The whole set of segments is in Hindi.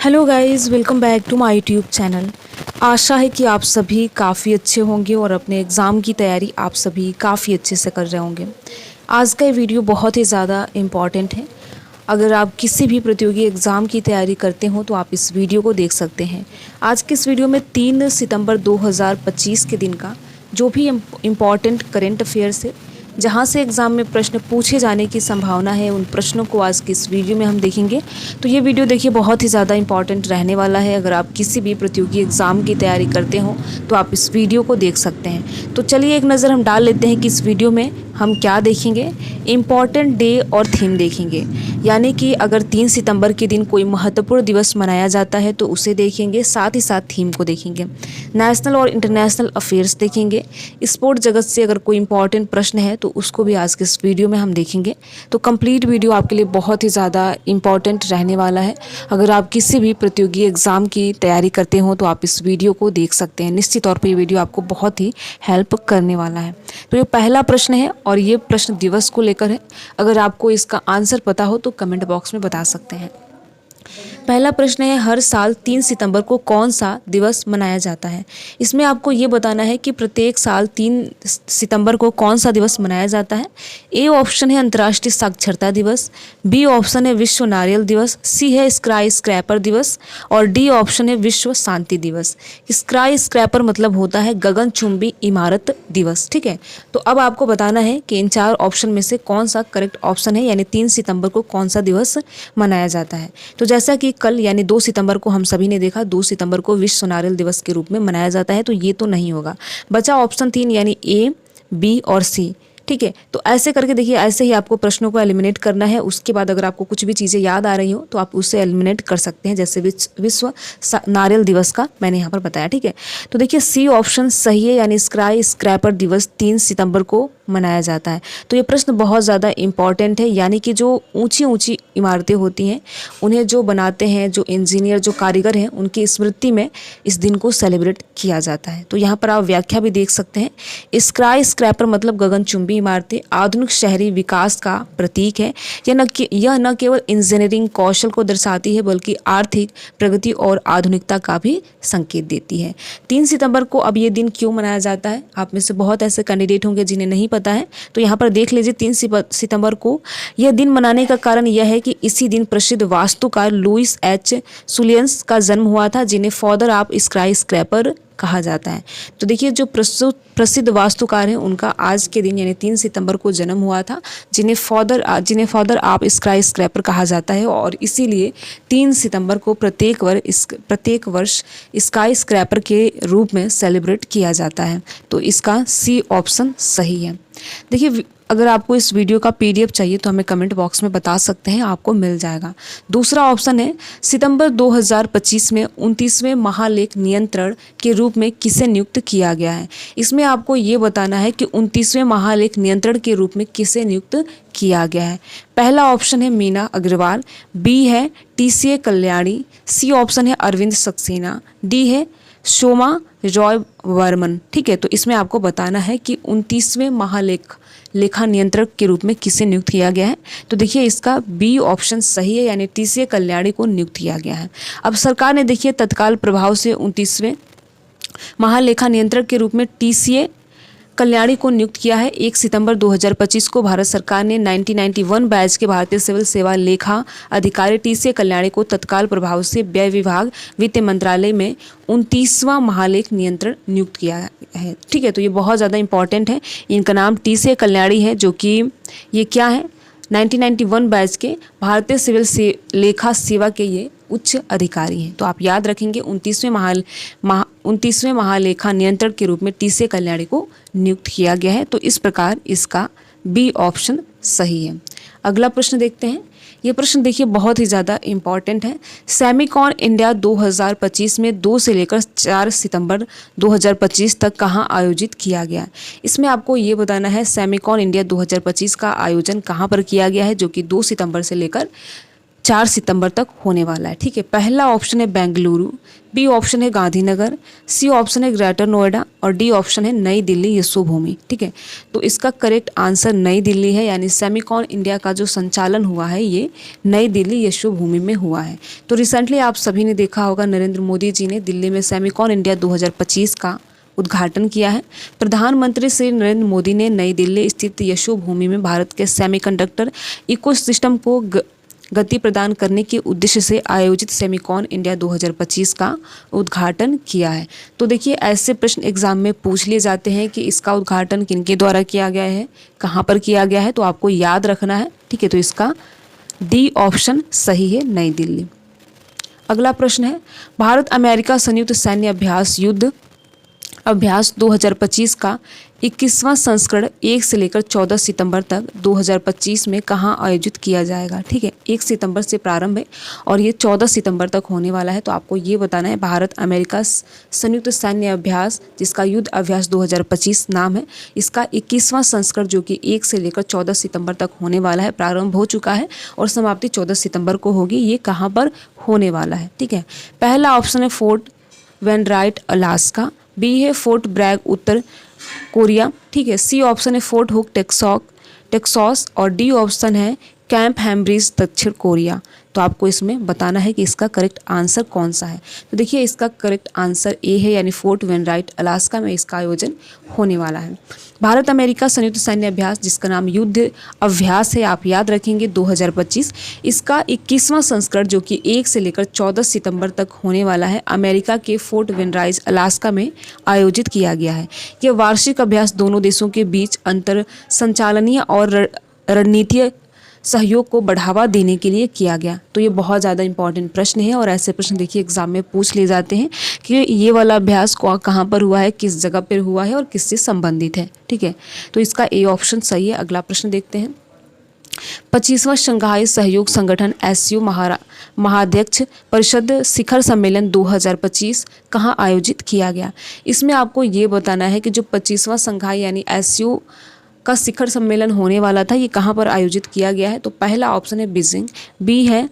Hello guys, welcome back to my YouTube channel. आशा है कि आप सभी काफ़ी अच्छे होंगे और अपने एग्ज़ाम की तैयारी आप सभी काफ़ी अच्छे से कर रहे होंगे। आज का ये वीडियो बहुत ही ज़्यादा इम्पॉर्टेंट है। अगर आप किसी भी प्रतियोगी एग्ज़ाम की तैयारी करते हो तो आप इस वीडियो को देख सकते हैं। आज के इस वीडियो में 3 सितंबर 2025 के दिन का जो भी इम्पॉर्टेंट करेंट अफेयर्स है, जहाँ से एग्ज़ाम में प्रश्न पूछे जाने की संभावना है, उन प्रश्नों को आज की इस वीडियो में हम देखेंगे। तो ये वीडियो देखिए बहुत ही ज़्यादा इंपॉर्टेंट रहने वाला है। अगर आप किसी भी प्रतियोगी एग्ज़ाम की तैयारी करते हो तो आप इस वीडियो को देख सकते हैं। तो चलिए एक नज़र हम डाल लेते हैं कि इस वीडियो में हम क्या देखेंगे। इम्पॉर्टेंट डे और थीम देखेंगे, यानी कि अगर 3 सितंबर के दिन कोई महत्वपूर्ण दिवस मनाया जाता है तो उसे देखेंगे, साथ ही साथ थीम को देखेंगे। नेशनल और इंटरनेशनल अफेयर्स देखेंगे। स्पोर्ट जगत से अगर कोई इंपॉर्टेंट प्रश्न है तो उसको भी आज के इस वीडियो में हम देखेंगे। तो कंप्लीट वीडियो आपके लिए बहुत ही ज़्यादा इंपॉर्टेंट रहने वाला है। अगर आप किसी भी प्रतियोगी एग्ज़ाम की तैयारी करते हो तो आप इस वीडियो को देख सकते हैं। निश्चित तौर पर ये वीडियो आपको बहुत ही हेल्प करने वाला है। तो ये पहला प्रश्न है और ये प्रश्न दिवस को लेकर है। अगर आपको इसका आंसर पता हो तो कमेंट बॉक्स में बता सकते हैं। पहला प्रश्न है, हर साल 3 सितंबर को कौन सा दिवस मनाया जाता है। इसमें आपको ये बताना है कि प्रत्येक साल 3 सितंबर को कौन सा दिवस मनाया जाता है। ए ऑप्शन है अंतर्राष्ट्रीय साक्षरता दिवस, बी ऑप्शन है विश्व नारियल दिवस, सी है स्काई स्क्रैपर दिवस और डी ऑप्शन है विश्व शांति दिवस। स्काई स्क्रैपर मतलब होता है गगनचुंबी इमारत दिवस। ठीक है, तो अब आपको बताना है कि इन 4 ऑप्शन में से कौन सा करेक्ट ऑप्शन है, यानी 3 सितंबर को कौन सा दिवस मनाया जाता है। तो जैसा कि कल यानी 2 सितंबर को हम सभी ने देखा, 2 सितंबर को विश्व नारियल दिवस के रूप में मनाया जाता है, तो ये तो नहीं होगा। बचा ऑप्शन 3 यानी ए, बी और सी। ठीक है, तो ऐसे करके देखिए, ऐसे ही आपको प्रश्नों को एलिमिनेट करना है। उसके बाद अगर आपको कुछ भी चीज़ें याद आ रही हो तो आप उससे एलिमिनेट कर सकते हैं, जैसे विश्व नारियल दिवस का मैंने यहाँ पर बताया। ठीक है, तो देखिए सी ऑप्शन सही है, यानी स्काई स्क्रैपर दिवस 3 सितंबर को मनाया जाता है। तो ये प्रश्न बहुत ज़्यादा इम्पॉर्टेंट है, यानी कि जो ऊंची ऊंची इमारतें होती हैं उन्हें जो बनाते हैं, जो इंजीनियर, जो कारीगर हैं, उनकी स्मृति में इस दिन को सेलिब्रेट किया जाता है। तो यहाँ पर आप व्याख्या भी देख सकते हैं। स्काई स्क्रैपर मतलब गगनचुंबी इमारतें आधुनिक शहरी विकास का प्रतीक है। यह न केवल इंजीनियरिंग कौशल को दर्शाती है बल्कि आर्थिक प्रगति और आधुनिकता का भी संकेत देती है। 3 सितंबर को अब ये दिन क्यों मनाया जाता है, आप में से बहुत ऐसे कैंडिडेट होंगे जिन्हें नहीं पता है, तो यहाँ पर देख लीजिए। 3 सितंबर को यह दिन मनाने का कारण यह है कि इसी दिन प्रसिद्ध वास्तुकार लुइस एच सुलियंस का जन्म हुआ था, जिन्हें फादर ऑफ स्काई स्क्रैपर कहा जाता है। तो देखिए जो प्रसिद्ध वास्तुकार हैं उनका आज के दिन यानी 3 सितंबर को जन्म हुआ था, जिन्हें फादर ऑफ स्काई स्क्रैपर कहा जाता है, और इसीलिए 3 सितंबर को प्रत्येक वर्ष स्काई स्क्रैपर के रूप में सेलिब्रेट किया जाता है। तो इसका सी ऑप्शन सही है। देखिए अगर आपको इस वीडियो का पीडीएफ चाहिए तो हमें कमेंट बॉक्स में बता सकते हैं, आपको मिल जाएगा। दूसरा ऑप्शन है, सितंबर 2025 में 29वें महालेख नियंत्रण के रूप में किसे नियुक्त किया गया है। इसमें आपको ये बताना है कि 29वें महालेख नियंत्रण के रूप में किसे नियुक्त किया गया है। पहला ऑप्शन है मीना अग्रवाल, बी है टीसीए कल्याणी, सी ऑप्शन है अरविंद सक्सेना, डी है शोमा रॉय वर्मन। ठीक है, तो इसमें आपको बताना है कि 29वें लेखा नियंत्रक के रूप में किसे नियुक्त किया गया है। तो देखिए इसका बी ऑप्शन सही है, यानी टीसीए कल्याणी को नियुक्त किया गया है। अब सरकार ने देखिए तत्काल प्रभाव से 29वें महालेखा नियंत्रक के रूप में टीसीए कल्याणी को नियुक्त किया है। 1 सितंबर 2025 को भारत सरकार ने 1991 बैच के भारतीय सिविल सेवा लेखा अधिकारी टीसीए कल्याणी को तत्काल प्रभाव से व्यय विभाग वित्त मंत्रालय में 29वां महालेख नियंत्रण नियुक्त किया है। ठीक है, तो ये बहुत ज़्यादा इंपॉर्टेंट है। इनका नाम टीसीए कल्याणी है, जो कि ये क्या है, 1991 बैच के भारतीय सिविल लेखा सेवा के ये उच्च अधिकारी हैं। तो आप याद रखेंगे 29वें महालेखा नियंत्रक के रूप में टीसीए कल्याणी को नियुक्त किया गया है। तो इस प्रकार इसका बी ऑप्शन सही है। अगला प्रश्न देखते हैं। ये प्रश्न देखिए बहुत ही ज़्यादा इम्पॉर्टेंट है। सेमिकॉन इंडिया 2025 में 2 से लेकर 4 सितंबर 2025 तक कहाँ आयोजित किया गया। इसमें आपको ये बताना है सेमिकॉन इंडिया 2025 का आयोजन कहाँ पर किया गया है, जो कि 2 सितंबर से लेकर 4 सितंबर तक होने वाला है। ठीक है, पहला ऑप्शन है बेंगलुरु, बी ऑप्शन है गांधीनगर, सी ऑप्शन है ग्रेटर नोएडा और डी ऑप्शन है नई दिल्ली यशोभूमि। ठीक है, तो इसका करेक्ट आंसर नई दिल्ली है, यानी सेमिकॉन इंडिया का जो संचालन हुआ है ये नई दिल्ली यशोभूमि में हुआ है। तो रिसेंटली आप सभी ने देखा होगा नरेंद्र मोदी जी ने दिल्ली में सेमिकॉन इंडिया 2025 का उद्घाटन किया है। प्रधानमंत्री श्री नरेंद्र मोदी ने नई दिल्ली स्थित यशोभूमि में भारत के सेमीकंडक्टर इकोसिस्टम को गति प्रदान करने के उद्देश्य से आयोजित सेमिकॉन इंडिया 2025 का उद्घाटन किया है। तो देखिए ऐसे प्रश्न एग्जाम में पूछ लिए जाते हैं कि इसका उद्घाटन किनके द्वारा किया गया है, कहाँ पर किया गया है, तो आपको याद रखना है। ठीक है, तो इसका डी ऑप्शन सही है, नई दिल्ली। अगला प्रश्न है भारत अमेरिका संयुक्त सैन्य अभ्यास 2025 का 21वां संस्करण 1 से लेकर 14 सितंबर तक 2025 में कहाँ आयोजित किया जाएगा। ठीक है, 1 सितंबर से प्रारंभ है और ये 14 सितंबर तक होने वाला है। तो आपको ये बताना है भारत अमेरिका संयुक्त सैन्य अभ्यास, जिसका युद्ध अभ्यास 2025 नाम है, इसका 21वां संस्करण जो कि 1 से लेकर 14 सितंबर तक होने वाला है, प्रारंभ हो चुका है और समाप्ति 14 सितंबर को होगी। ये कहाँ पर होने वाला है। ठीक है, पहला ऑप्शन है फोर्ट वेनराइट अलास्का, बी है फोर्ट ब्रैग उत्तर कोरिया। ठीक है, सी ऑप्शन है फोर्ट हुक टेक्सास और डी ऑप्शन है कैंप हैम्ब्रिज दक्षिण कोरिया। तो आपको इसमें बताना है कि इसका करेक्ट आंसर कौन सा है। तो देखिए इसका करेक्ट आंसर ए है, यानी फोर्ट वेनराइट अलास्का में इसका आयोजन होने वाला है। भारत अमेरिका संयुक्त सैन्य अभ्यास, जिसका नाम युद्ध अभ्यास है, आप याद रखेंगे 2025, इसका 21वां संस्करण जो कि 1 से लेकर 14 सितंबर तक होने वाला है, अमेरिका के फोर्ट वेनराइज अलास्का में आयोजित किया गया है। यह वार्षिक अभ्यास दोनों देशों के बीच अंतर संचालनीय और रणनीतिक सहयोग को बढ़ावा देने के लिए किया गया। तो ये बहुत ज़्यादा इंपॉर्टेंट प्रश्न है और ऐसे प्रश्न देखिए एग्जाम में पूछ लिए जाते हैं कि ये वाला अभ्यास कहाँ पर हुआ है, किस जगह पर हुआ है और किससे संबंधित है। ठीक है, तो इसका ए ऑप्शन सही है। अगला प्रश्न देखते हैं 25वां शंघाई सहयोग संगठन SCO महाध्यक्ष परिषद शिखर सम्मेलन 2025 कहाँ आयोजित किया गया। इसमें आपको ये बताना है कि जो 25वां शंघाई यानी SCO का शिखर सम्मेलन होने वाला था, ये कहाँ पर आयोजित किया गया है। तो पहला ऑप्शन है बीजिंग, बी है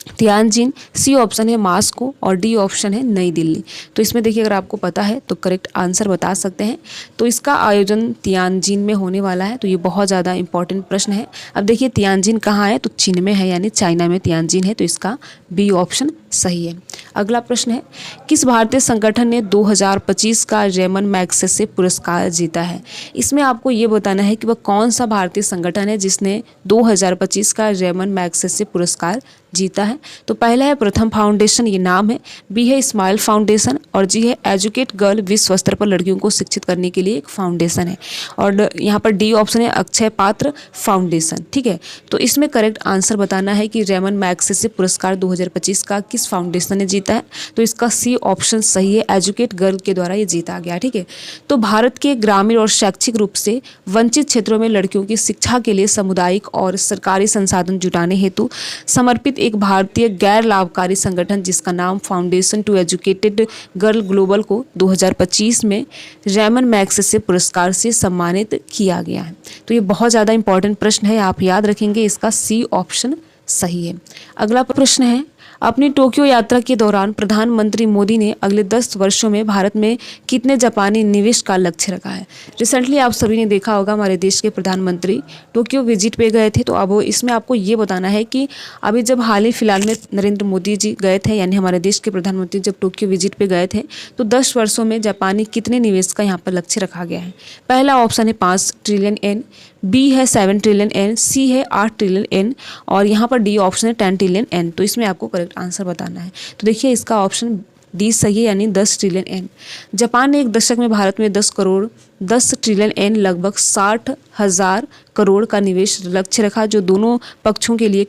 तियानजिन, सी ऑप्शन है मास्को और डी ऑप्शन है नई दिल्ली। तो इसमें देखिए अगर आपको पता है तो करेक्ट आंसर बता सकते हैं। तो इसका आयोजन तियानजिन में होने वाला है। तो ये बहुत ज़्यादा इंपॉर्टेंट प्रश्न है। अब देखिए तियानजिन कहाँ है, तो चीन में है, यानी चाइना में तियानजिन है। तो इसका बी ऑप्शन सही है। अगला प्रश्न है किस भारतीय संगठन ने 2025 का रेमन मैग्सेसे पुरस्कार जीता है। इसमें आपको ये बताना है कि वह कौन सा भारतीय संगठन है जिसने 2025 का रेमन मैग्सेसे पुरस्कार जीता है। तो पहला है प्रथम फाउंडेशन, ये नाम है, बी है स्माइल फाउंडेशन और जी है एजुकेट गर्ल, विश्व स्तर पर लड़कियों को शिक्षित करने के लिए एक फाउंडेशन है। और यहाँ पर डी ऑप्शन है अक्षय पात्र फाउंडेशन। ठीक है, तो इसमें करेक्ट आंसर बताना है कि रेमन मैग्सेसे पुरस्कार 2025 का किस फाउंडेशन ने जीता है। तो इसका सी ऑप्शन सही है, एजुकेट गर्ल के द्वारा ये जीता गया। ठीक है, तो भारत के ग्रामीण और शैक्षिक रूप से वंचित क्षेत्रों में लड़कियों की शिक्षा के लिए सामुदायिक और सरकारी संसाधन जुटाने हेतु समर्पित एक भारतीय गैर लाभकारी संगठन जिसका नाम foundation to educated girl global को 2025 में रेमन मैग्सेसे पुरस्कार से सम्मानित किया गया है। तो ये बहुत ज़्यादा इंपॉर्टेंट प्रश्न है, आप याद रखेंगे। इसका सी ऑप्शन सही है। अगला प्रश्न है अपनी टोक्यो यात्रा के दौरान प्रधानमंत्री मोदी ने अगले 10 वर्षों में भारत में कितने जापानी निवेश का लक्ष्य रखा है। रिसेंटली आप सभी ने देखा होगा हमारे देश के प्रधानमंत्री टोक्यो विजिट पे गए थे। तो अब इसमें आपको ये बताना है कि अभी जब हाल ही फिलहाल में नरेंद्र मोदी जी गए थे, यानी हमारे देश के प्रधानमंत्री जब टोक्यो विजिट पे गए थे, तो 10 वर्षों में जापानी कितने निवेश का यहाँ पर लक्ष्य रखा गया है। पहला ऑप्शन है 5 ट्रिलियन येन, बी है 7 ट्रिलियन येन, सी है 8 ट्रिलियन येन और यहाँ पर डी ऑप्शन है 10 ट्रिलियन येन। तो इसमें आपको करेक्ट आंसर बताना है। तो देखिए इसका ऑप्शन डी सही है, यानी 10 ट्रिलियन येन। जापान ने एक दशक में भारत में 10 ट्रिलियन येन लगभग 60,000 करोड़ का निवेश लक्ष्य रखा, जो दोनों पक्षों के लिए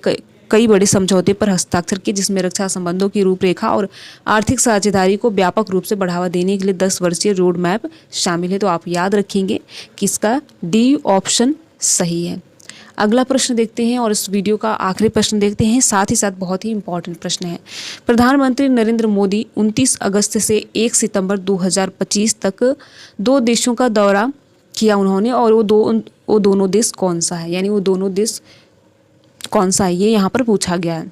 कई बड़े समझौते पर हस्ताक्षर किए, जिसमें रक्षा संबंधों की रूपरेखा और आर्थिक साझेदारी को व्यापक रूप से बढ़ावा देने के लिए 10 वर्षीय रोड मैप शामिल है। तो आप याद रखेंगे कि इसका डी ऑप्शन सही है। अगला प्रश्न देखते हैं और इस वीडियो का आखिरी प्रश्न देखते हैं, साथ ही साथ बहुत ही इंपॉर्टेंट प्रश्न है। प्रधानमंत्री नरेंद्र मोदी 29 अगस्त से 1 सितंबर 2025 तक 2 देशों का दौरा किया उन्होंने, और वो दोनों देश कौन सा है, यानी वो दोनों देश कौन सा है, ये यहाँ पर पूछा गया है।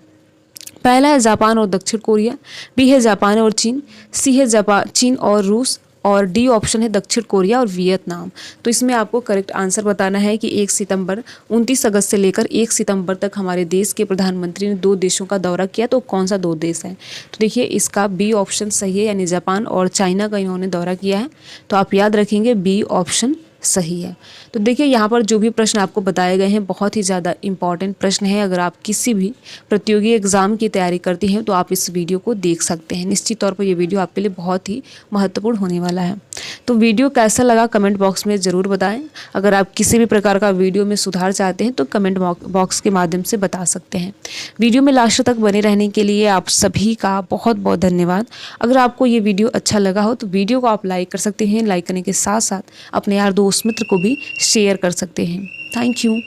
पहला है जापान और दक्षिण कोरिया, बी है जापान और चीन, सी है चीन और रूस, और डी ऑप्शन है दक्षिण कोरिया और वियतनाम। तो इसमें आपको करेक्ट आंसर बताना है कि 29 अगस्त से लेकर 1 सितंबर तक हमारे देश के प्रधानमंत्री ने 2 देशों का दौरा किया, तो कौन सा 2 देश है। तो देखिए इसका बी ऑप्शन सही है, यानी जापान और चाइना का इन्होंने दौरा किया है। तो आप याद रखेंगे बी ऑप्शन सही है। तो देखिए यहाँ पर जो भी प्रश्न आपको बताए गए हैं बहुत ही ज़्यादा इंपॉर्टेंट प्रश्न है। अगर आप किसी भी प्रतियोगी एग्ज़ाम की तैयारी करती हैं तो आप इस वीडियो को देख सकते हैं। निश्चित तौर पर ये वीडियो आपके लिए बहुत ही महत्वपूर्ण होने वाला है। तो वीडियो कैसा लगा कमेंट बॉक्स में ज़रूर बताएं। अगर आप किसी भी प्रकार का वीडियो में सुधार चाहते हैं तो कमेंट बॉक्स के माध्यम से बता सकते हैं। वीडियो में लास्ट तक बने रहने के लिए आप सभी का बहुत बहुत धन्यवाद। अगर आपको ये वीडियो अच्छा लगा हो तो वीडियो को आप लाइक कर सकते हैं। लाइक करने के साथ साथ अपने यार दोस्त मित्र को भी शेयर कर सकते हैं। Thank you.